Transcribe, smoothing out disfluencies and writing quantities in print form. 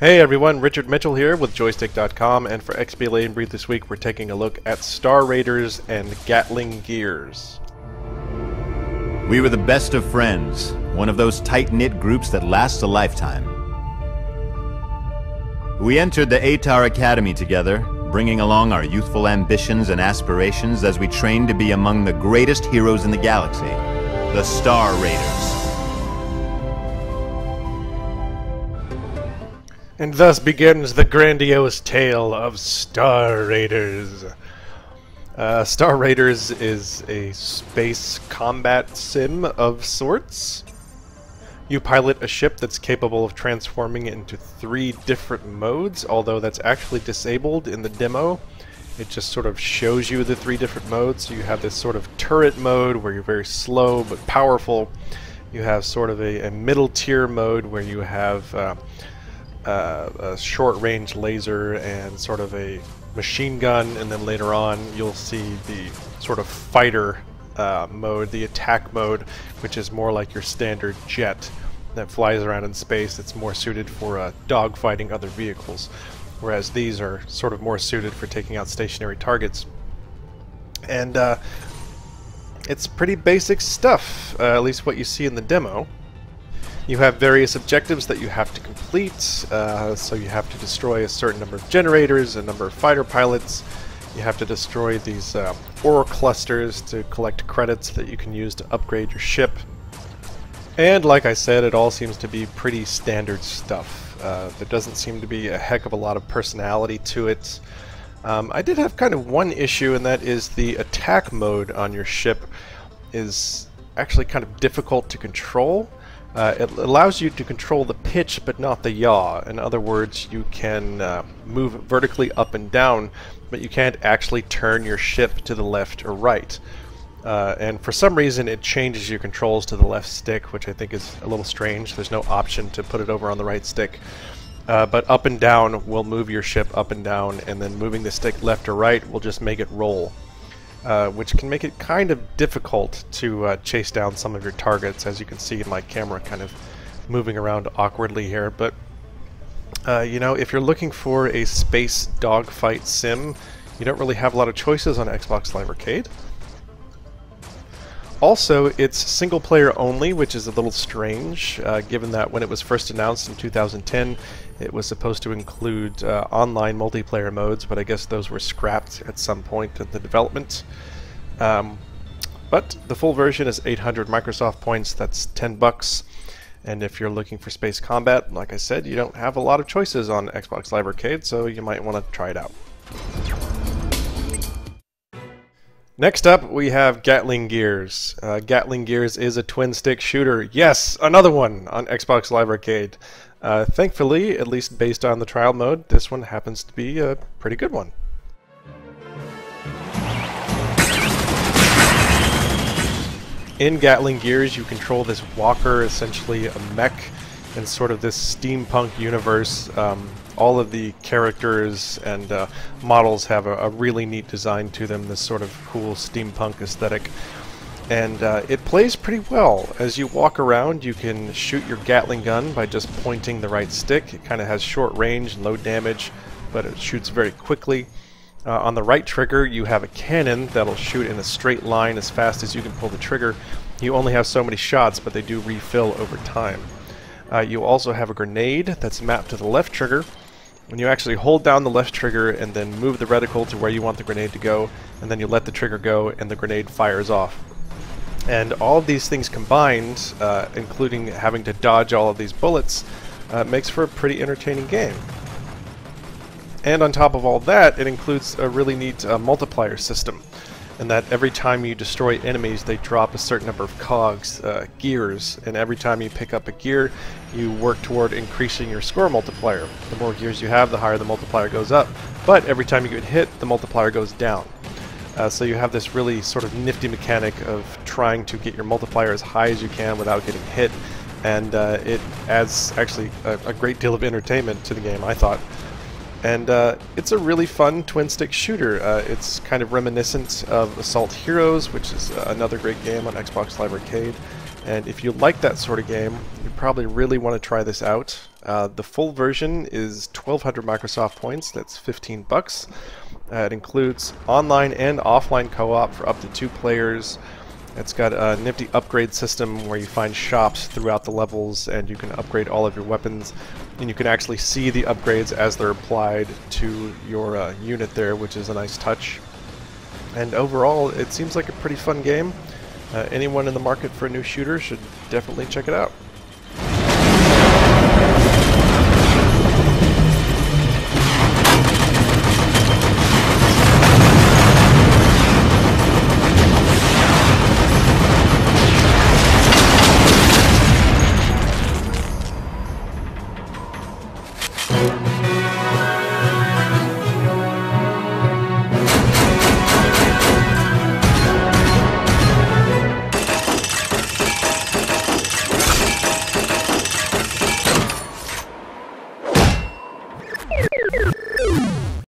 Hey everyone, Richard Mitchell here with Joystick.com, and for XBLA and Brief this week we're taking a look at Star Raiders and Gatling gears. We were the best of friends, one of those tight-knit groups that lasts a lifetime. We entered the ATAR Academy together, bringing along our youthful ambitions and aspirations as we trained to be among the greatest heroes in the galaxy, the Star Raiders. And thus begins the grandiose tale of Star Raiders. Star Raiders is a space combat sim of sorts. You pilot a ship that's capable of transforming into 3 different modes, although that's actually disabled in the demo. It just sort of shows you the 3 different modes. So you have this sort of turret mode where you're very slow but powerful. You have sort of a middle tier mode where you have a short-range laser and sort of a machine gun, and then later on you'll see the sort of fighter mode, the attack mode, which is more like your standard jet that flies around in space. It's more suited for dogfighting other vehicles, whereas these are sort of more suited for taking out stationary targets. And it's pretty basic stuff, at least what you see in the demo. You have various objectives that you have to complete, so you have to destroy a certain number of generators, a number of fighter pilots. You have to destroy these ore clusters to collect credits that you can use to upgrade your ship. And like I said, it all seems to be pretty standard stuff. There doesn't seem to be a heck of a lot of personality to it. I did have kind of one issue, and that is the attack mode on your ship is actually kind of difficult to control. It allows you to control the pitch but not the yaw. In other words, you can move vertically up and down, but you can't actually turn your ship to the left or right. And for some reason it changes your controls to the left stick, which I think is a little strange. There's no option to put it over on the right stick. But up and down will move your ship up and down, and then moving the stick left or right will just make it roll. Which can make it kind of difficult to chase down some of your targets, as you can see in my camera kind of moving around awkwardly here. But you know, if you're looking for a space dogfight sim, you don't really have a lot of choices on Xbox Live Arcade. Also, it's single player only, which is a little strange, given that when it was first announced in 2010, it was supposed to include online multiplayer modes, but I guess those were scrapped at some point in the development. But the full version is 800 Microsoft points, that's $10. And if you're looking for space combat, like I said, you don't have a lot of choices on Xbox Live Arcade, so you might want to try it out. Next up, we have Gatling Gears. Gatling Gears is a twin-stick shooter. Yes, another one on Xbox Live Arcade. Thankfully, at least based on the trial mode, this one happens to be a pretty good one. In Gatling Gears, you control this walker, essentially a mech, in sort of this steampunk universe. All of the characters and models have a really neat design to them, this sort of cool steampunk aesthetic. And it plays pretty well. As you walk around, you can shoot your Gatling gun by just pointing the right stick. It kind of has short range and low damage, but it shoots very quickly. On the right trigger, you have a cannon that'll shoot in a straight line as fast as you can pull the trigger. You only have so many shots, but they do refill over time. You also have a grenade that's mapped to the left trigger. When you actually hold down the left trigger and then move the reticle to where you want the grenade to go, and then you let the trigger go and the grenade fires off. And all of these things combined, including having to dodge all of these bullets, makes for a pretty entertaining game. And on top of all that, it includes a really neat multiplier system, in that every time you destroy enemies, they drop a certain number of cogs, gears, and every time you pick up a gear, you work toward increasing your score multiplier. The more gears you have, the higher the multiplier goes up, but every time you get hit, the multiplier goes down. So you have this really sort of nifty mechanic of trying to get your multiplier as high as you can without getting hit, and it adds actually a great deal of entertainment to the game, I thought. And it's a really fun twin-stick shooter. It's kind of reminiscent of Assault Heroes, which is another great game on Xbox Live Arcade. And if you like that sort of game, you probably really want to try this out. The full version is 1,200 Microsoft points, that's $15. It includes online and offline co-op for up to 2 players. It's got a nifty upgrade system where you find shops throughout the levels and you can upgrade all of your weapons. And you can actually see the upgrades as they're applied to your unit there, which is a nice touch. And overall, it seems like a pretty fun game. Anyone in the market for a new shooter should definitely check it out.